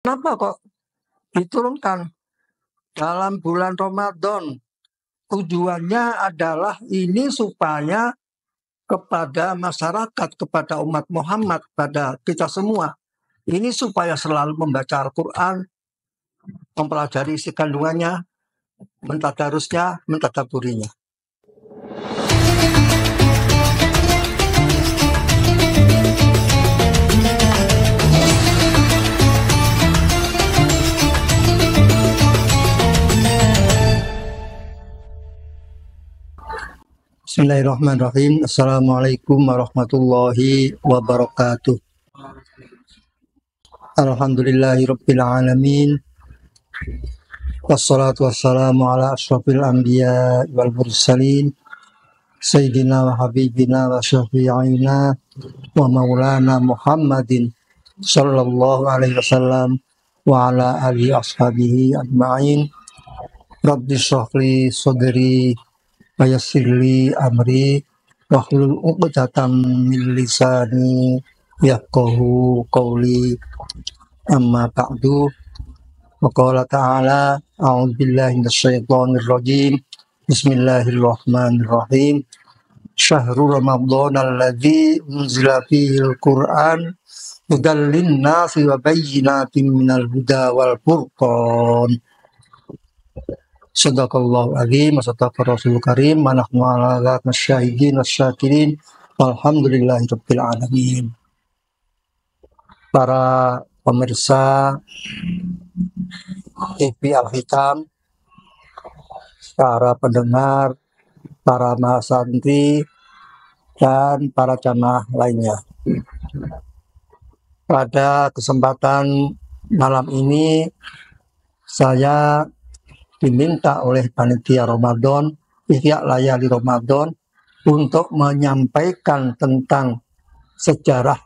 Kenapa kok diturunkan dalam bulan Ramadan? Tujuannya adalah ini supaya kepada masyarakat, kepada umat Muhammad, pada kita semua. Ini supaya selalu membaca Al-Quran, mempelajari isi kandungannya, mentadarusnya, mentadaburinya. Bismillahirrahmanirrahim. Assalamualaikum warahmatullahi wabarakatuh. Alhamdulillahirabbil alamin. Wassalatu wassalamu ala asyrafil anbiya wal mursalin. Sayyidina wa habibina wa syafi'ina wa maulana Muhammadin sallallahu alaihi wasallam wa ala alihi ashabihi ajma'in. Rabbi shrah li sadri wa yassir li amri wahlul 'uqdatam min lisani yafqahu qawli. Amma ba'du. Wa qala ta'ala a'udzu billahi minasyaitonir rajim. Bismillahirrahmanirrahim. Syahrul Ramadan alladzi unzila fihil Qur'an hudal linnasi wa bayyinatin minal huda wal furqan. Shadaqallahu azim wa sadaqa rasulul karim wa nahnu ala dzalika syahidin wasyakirin walhamdulillahirabbil alamin. Para pemirsa TV Al-Hikam, para pendengar, para mahasantri, dan para jamaah lainnya. Pada kesempatan malam ini, saya diminta oleh panitia Ramadan, Ihya Layali Ramadan, untuk menyampaikan tentang sejarah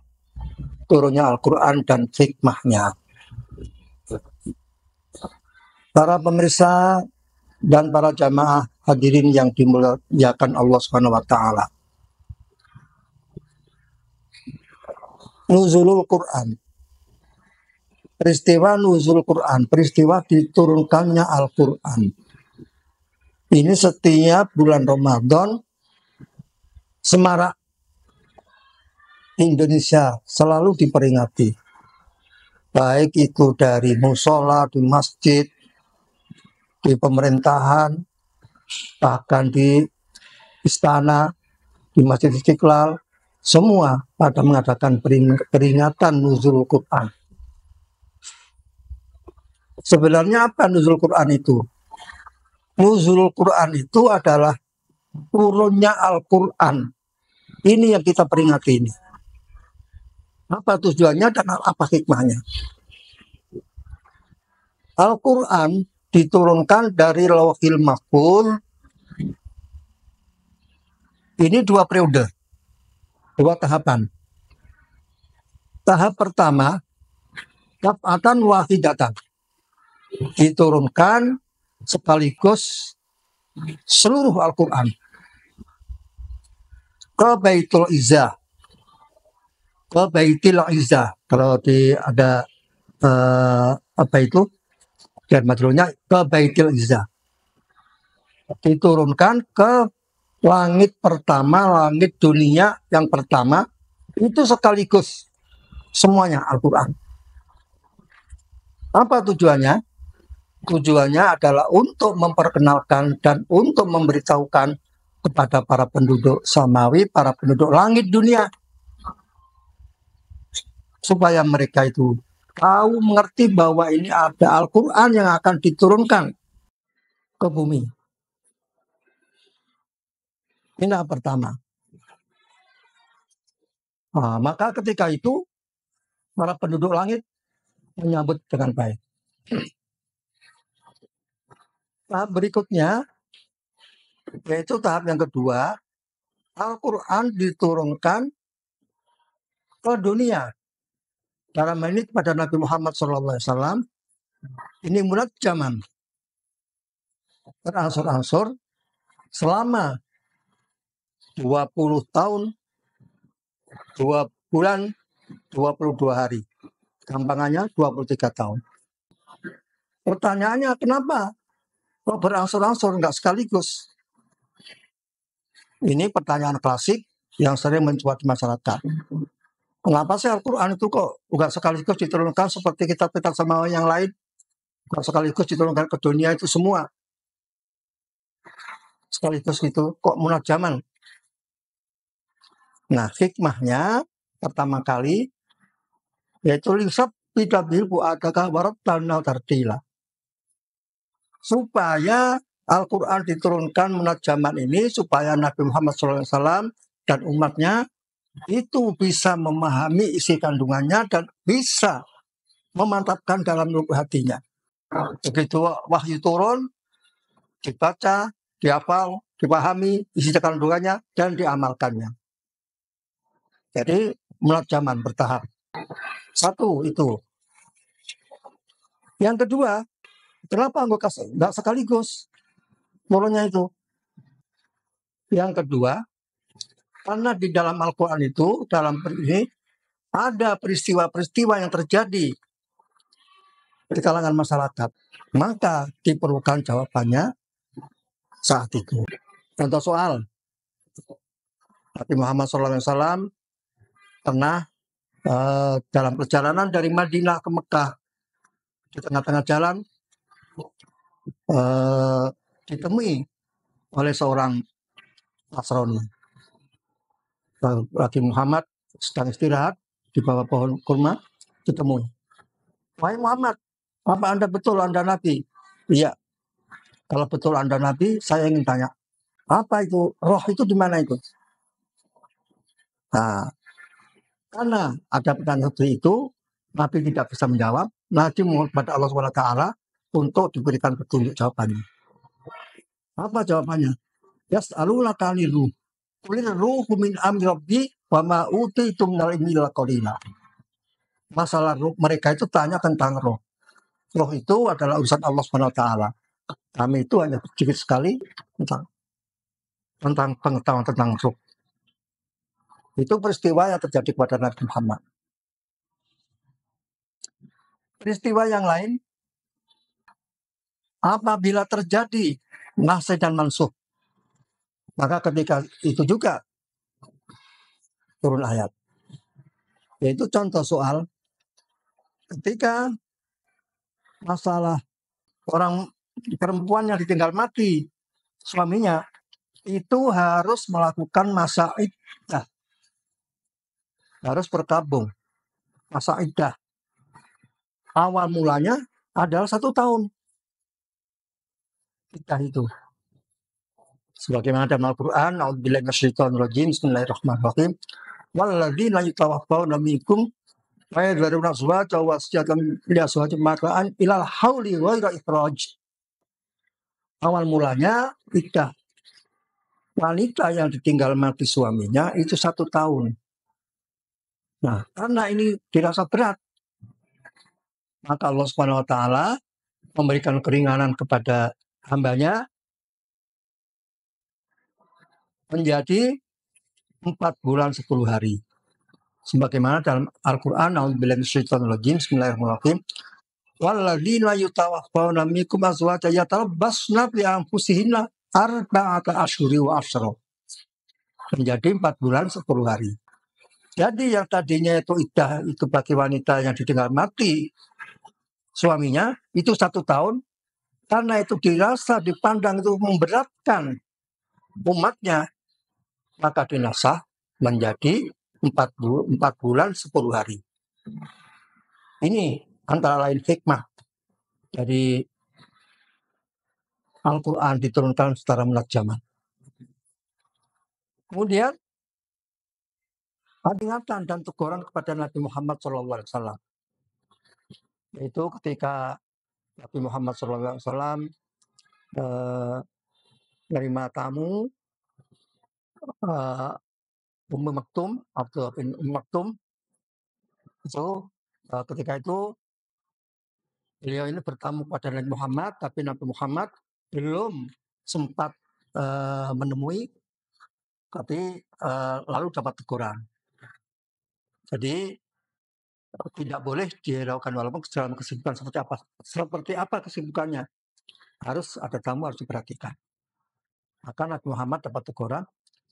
turunnya Al-Quran dan hikmahnya. Para pemirsa dan para jamaah hadirin yang dimuliakan Allah Subhanahu wa taala. Nuzulul Quran. Peristiwa nuzul Quran, peristiwa diturunkannya Al-Quran. Ini setiap bulan Ramadan semarak Indonesia selalu diperingati. Baik itu dari musola, di masjid, di pemerintahan, bahkan di istana, di Masjid Istiqlal, semua pada mengadakan peringatan nuzul Quran. Sebenarnya apa nuzul Quran itu? Nuzul Quran itu adalah turunnya Al-Quran. Ini yang kita peringati ini. Apa tujuannya dan apa hikmahnya? Al-Quran diturunkan dari Lauhil Mahfuz. Ini dua periode, dua tahapan. Tahap pertama, daf'atan wahidatan, diturunkan sekaligus seluruh Al-Quran ke Baitul Izzah, ke Baitul Izzah. Kalau ada apa itu dan majrurnya ke Baitul Izzah, diturunkan ke langit pertama, langit dunia yang pertama, itu sekaligus semuanya Al-Quran. Apa tujuannya? Tujuannya adalah untuk memperkenalkan dan untuk memberitahukan kepada para penduduk samawi, para penduduk langit dunia, supaya mereka itu tahu, mengerti bahwa ini ada Al-Quran yang akan diturunkan ke bumi. Ini yang pertama. Nah, maka ketika itu para penduduk langit menyambut dengan baik. Tahap berikutnya, yaitu tahap yang kedua, Al-Quran diturunkan ke dunia. Dalam ini kepada Nabi Muhammad SAW, ini mulai zaman berangsur-angsur selama 20 tahun, 2 bulan, 22 hari. Gampangannya 23 tahun. Pertanyaannya kenapa kok berangsur-angsur nggak sekaligus? Ini pertanyaan klasik yang sering mencuat di masyarakat. Kenapa sih Al-Quran itu kok nggak sekaligus diturunkan seperti kitab-kitab sama yang lain? Nggak sekaligus diturunkan ke dunia itu semua. Sekaligus itu kok munajaman? Nah, hikmahnya pertama kali yaitu lisab bidabil bu'adaka warat tanau tartila. Supaya Al-Quran diturunkan munajaman ini supaya Nabi Muhammad SAW dan umatnya itu bisa memahami isi kandungannya dan bisa memantapkan dalam lubuk hatinya. Begitu wahyu turun, dibaca, dihafal, dipahami isi kandungannya dan diamalkannya. Jadi munajaman bertahap. Satu itu. Yang kedua, kenapa nggak sekaligus turunnya itu? Yang kedua, karena di dalam Al-Quran itu, dalam ini, ada peristiwa-peristiwa yang terjadi di kalangan masyarakat. Maka diperlukan jawabannya saat itu. Contoh soal, Nabi Muhammad SAW pernah dalam perjalanan dari Madinah ke Mekah. Di tengah-tengah jalan, ditemui oleh seorang Nasrani. Nabi Muhammad sedang istirahat di bawah pohon kurma, ditemui. Wahai Muhammad, apa Anda betul Anda Nabi? Iya. Kalau betul Anda Nabi, saya ingin tanya, apa itu? Roh itu di mana itu? Nah, karena ada pertanyaan seperti itu, Nabi tidak bisa menjawab. Nabi mohon kepada Allah SWT untuk diberikan petunjuk jawabannya. Apa jawabannya? Yas'alunaka 'anir ruh. Qulir ruhu min amri rabbi wa ma utitum minal ilmi illa qalila. Masalah ruh mereka itu tanya tentang roh. Roh itu adalah urusan Allah SWT. Kami itu hanya sedikit sekali tentang pengetahuan tentang roh. Itu peristiwa yang terjadi kepada Nabi Muhammad. Peristiwa yang lain, apabila terjadi nasikh dan mansukh, maka ketika itu juga turun ayat. Yaitu contoh soal ketika masalah orang perempuan yang ditinggal mati suaminya itu harus melakukan masa iddah, harus berkabung masa iddah. Awal mulanya adalah 1 tahun iddah itu. Sebagaimana dalam Al-Quran, A'udzubillahi minasyaitonir rajim, Bismillahirrahmanirrahim. Walladzina yatawaffawna minkum wa yadharuna azwajan wasiyatan li azwajihim mata'an ilal hauli ghaira ikhraj. Awal mulanya iddah wanita yang ditinggal mati suaminya itu 1 tahun. Nah, karena ini dirasa berat, maka Allah Subhanahu wa taala memberikan keringanan kepada hambanya menjadi 4 bulan 10 hari. Sebagaimana dalam Al-Quran, A'udzubillahi minasyaitonir rajim, Bismillahirrahmanirrahim. Walladzina yatawaffawna minkum azwajan yatarabbasna bi anfusihinna arba'ata asyhuri wa asyra. Menjadi 4 bulan 10 hari. Jadi yang tadinya itu iddah itu bagi wanita yang ditinggal mati suaminya itu 1 tahun, karena itu dirasa dipandang itu memberatkan umatnya, maka dinasah menjadi 4 bulan 10 hari. Ini antara lain hikmah dari Al-Quran diturunkan secara munajaman. Kemudian peringatan dan teguran kepada Nabi Muhammad SAW. Yaitu ketika Nabi Muhammad SAW menerima tamu Ummu Maktum, Abdullah bin Ummu Maktum, itu ketika itu beliau ini bertamu kepada Nabi Muhammad, tapi Nabi Muhammad belum sempat menemui, tapi lalu dapat teguran. Jadi tidak boleh dihiraukan walaupun dalam kesibukan seperti apa. Seperti apa kesibukannya? Harus ada tamu, harus diperhatikan. Maka Nabi Muhammad dapat teguran,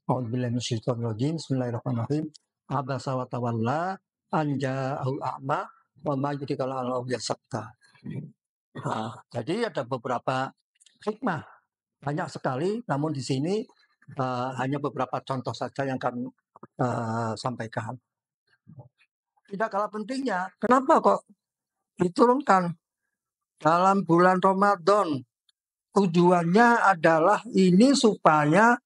A'udzubillahi minasyaitonirrajim, Bismillahirrahmanirrahim. Abasa wa tawalla an ja'ahu a'ma wa ma yudrika la'allahu yazakka. Nah, jadi ada beberapa hikmah, banyak sekali, namun di sini hanya beberapa contoh saja yang kami sampaikan. Tidak kalah pentingnya, kenapa kok diturunkan dalam bulan Ramadan? Tujuannya adalah ini supaya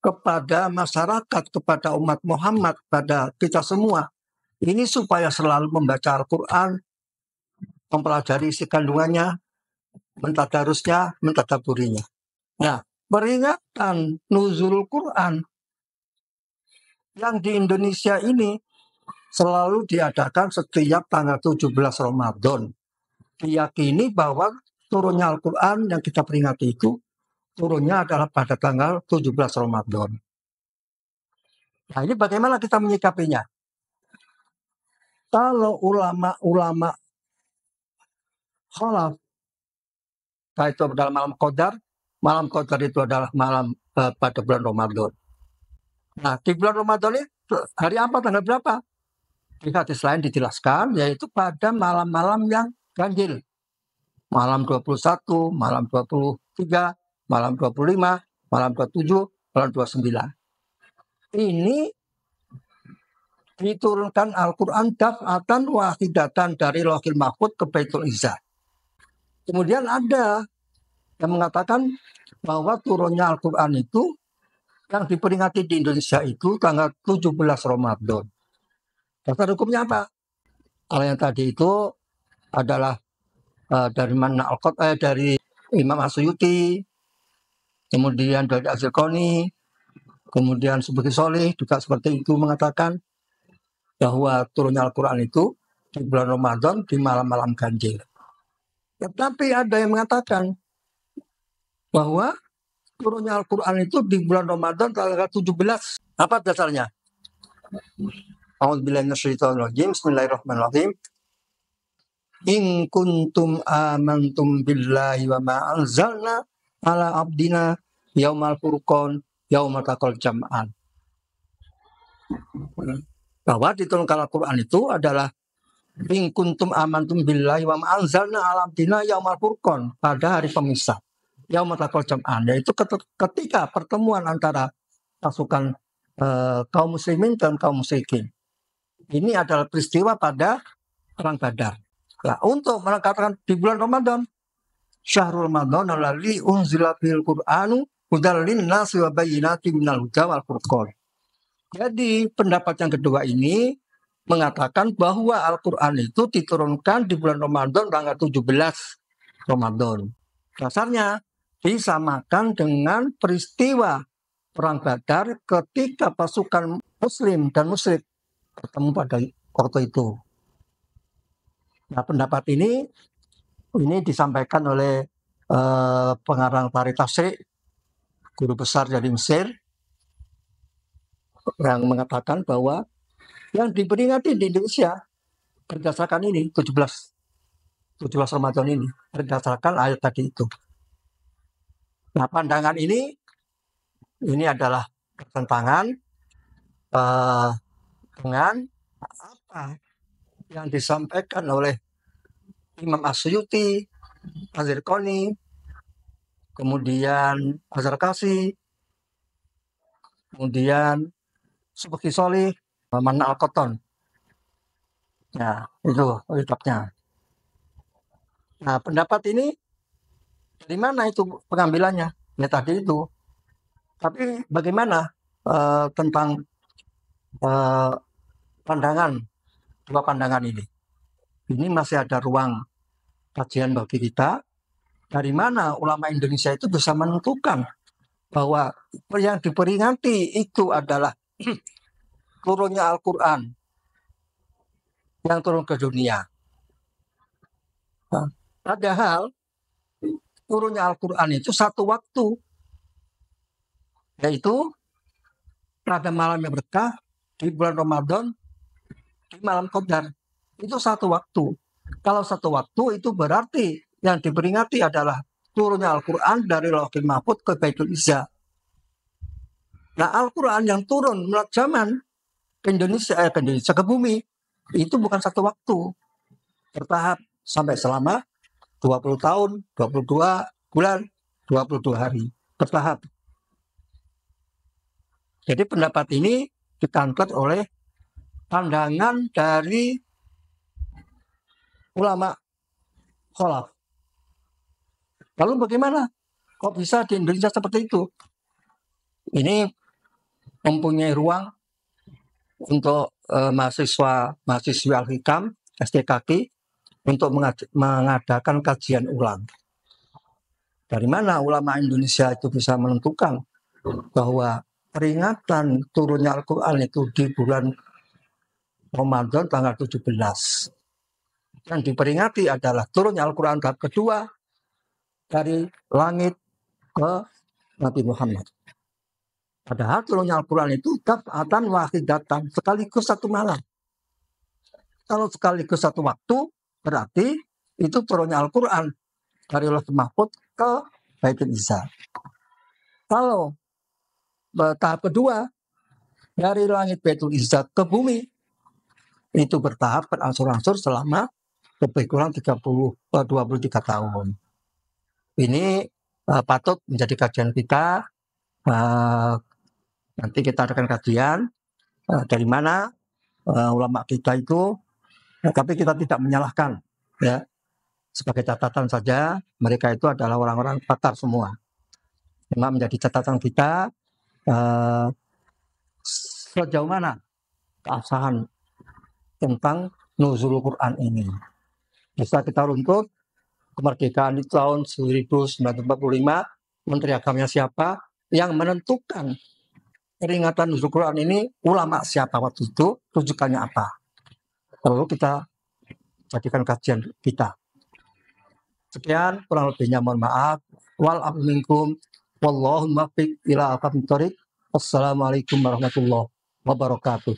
kepada masyarakat, kepada umat Muhammad, pada kita semua, ini supaya selalu membaca Al-Quran, mempelajari isi kandungannya, mentadarusnya, mentadaburinya. Nah, peringatan nuzul Quran yang di Indonesia ini selalu diadakan setiap tanggal 17 Ramadan. Diyakini bahwa turunnya Al-Quran yang kita peringati itu turunnya adalah pada tanggal 17 Ramadan. Nah, ini bagaimana kita menyikapinya? Kalau ulama-ulama khalaf, itu adalah malam Qadar itu adalah malam pada bulan Ramadan. Nah, di bulan Ramadan ini hari apa, tanggal berapa? Di hadis lain dijelaskan, yaitu pada malam-malam yang ganjil. Malam 21, malam 23, malam 25, malam 27, malam 29. Ini diturunkan Al-Quran daf'atan wahidatan dari Lauhil Mahfuz ke Baitul Izzah. Kemudian ada yang mengatakan bahwa turunnya Al-Quran itu yang diperingati di Indonesia itu tanggal 17 Ramadan. Dasar hukumnya apa? Kalau yang tadi itu adalah dari dari Imam Asyuyuti, kemudian dari Az-Zirqani, kemudian Subki Sholih juga seperti itu mengatakan bahwa turunnya Al-Quran itu di bulan Ramadan di malam-malam ganjil. Tetapi ada yang mengatakan bahwa turunnya Al-Quran itu di bulan Ramadan tanggal 17. Apa dasarnya? A'udzubillahi minasyaitonirrajim. Bismillahirrahmanirrahim. In kuntum amantum billahi wa ma anzalna ala abdina yaumal furqan yaumal taqal jam'an. Bahwa diturunkan Al-Quran itu adalah in kuntum amantum billahi wa ma anzalna ala abdina yaumal furqan, pada hari pemisah. Yaumal taqal jam'an, yaitu ketika pertemuan antara pasukan kaum muslimin dan kaum musyrikin. Ini adalah peristiwa pada perang Badar. Nah, untuk mengatakan di bulan Ramadan, Syahrul Ramadan alladzi unzila fil Qur'anu hudal linnasi wa bayyinatin minal huda wal furqan. Jadi pendapat yang kedua ini mengatakan bahwa Al-Qur'an itu diturunkan di bulan Ramadan tanggal 17 Ramadan. Dasarnya disamakan dengan peristiwa perang Badar ketika pasukan muslim dan musyrik bertemu pada waktu itu. Nah, pendapat ini disampaikan oleh pengarang Tarikh Tasyrik, guru besar dari Mesir, yang mengatakan bahwa yang diperingati di Indonesia berdasarkan ini 17 Ramadan ini berdasarkan ayat tadi itu. Nah, pandangan ini adalah bertentangan dengan apa yang disampaikan oleh Imam Asyuyuti, Az-Zirqani, kemudian Az-Zarkashi, kemudian Subki Sholih, Mana Al-Qattan. Ya, itu kitabnya. Nah, pendapat ini dari mana itu pengambilannya? Ya tadi itu. Tapi bagaimana tentang dua pandangan ini? Ini masih ada ruang kajian bagi kita. Dari mana ulama Indonesia itu bisa menentukan bahwa yang diperingati itu adalah turunnya Al-Quran yang turun ke dunia. Nah, padahal turunnya Al-Quran itu satu waktu, yaitu pada malam yang berkah di bulan Ramadan, di malam Qadar. Itu satu waktu. Kalau satu waktu itu berarti yang diperingati adalah turunnya Al-Quran dari Lauhul Mahfuz ke Baitul Izza. Nah, Al-Quran yang turun melalui zaman ke Indonesia, ke bumi, itu bukan satu waktu. Bertahap sampai selama 20 tahun, 22 bulan, 22 hari. Bertahap. Jadi pendapat ini ditangkap oleh pandangan dari ulama kholaf. Lalu bagaimana? Kok bisa di Indonesia seperti itu? Ini mempunyai ruang untuk mahasiswa Al-Hikam, STKK, untuk mengadakan kajian ulang. Dari mana ulama Indonesia itu bisa menentukan bahwa peringatan turunnya Al-Quran itu di bulan Ramadan tanggal 17. Yang diperingati adalah turunnya Al-Quran tahap kedua dari langit ke Nabi Muhammad. Padahal turunnya Al-Quran itu daf'atan wahidatan, sekaligus satu malam. Kalau sekaligus satu waktu, berarti itu turunnya Al-Quran dari Lauhul Mahfuz ke Baitul Izza. Kalau tahap kedua, dari langit Baitul Izza ke bumi, itu bertahap berangsur-angsur selama lebih kurang 23 tahun. Ini patut menjadi kajian kita. Nanti kita adakan kajian dari mana ulama kita itu, tapi kita tidak menyalahkan, ya. Sebagai catatan saja, mereka itu adalah orang-orang pakar semua. Memang menjadi catatan kita sejauh mana keabsahan tentang nuzul Quran ini. Bisa kita runtut kemerdekaan di tahun 1945, Menteri Agamanya siapa, yang menentukan peringatan nuzul Quran ini, ulama siapa waktu itu, rujukannya apa. Lalu kita jadikan kajian kita. Sekian, kurang lebihnya mohon maaf. Wal a'fu minkum, wallahu muwaffiq ila aqwamit thoriq. Wassalamualaikum warahmatullahi wabarakatuh.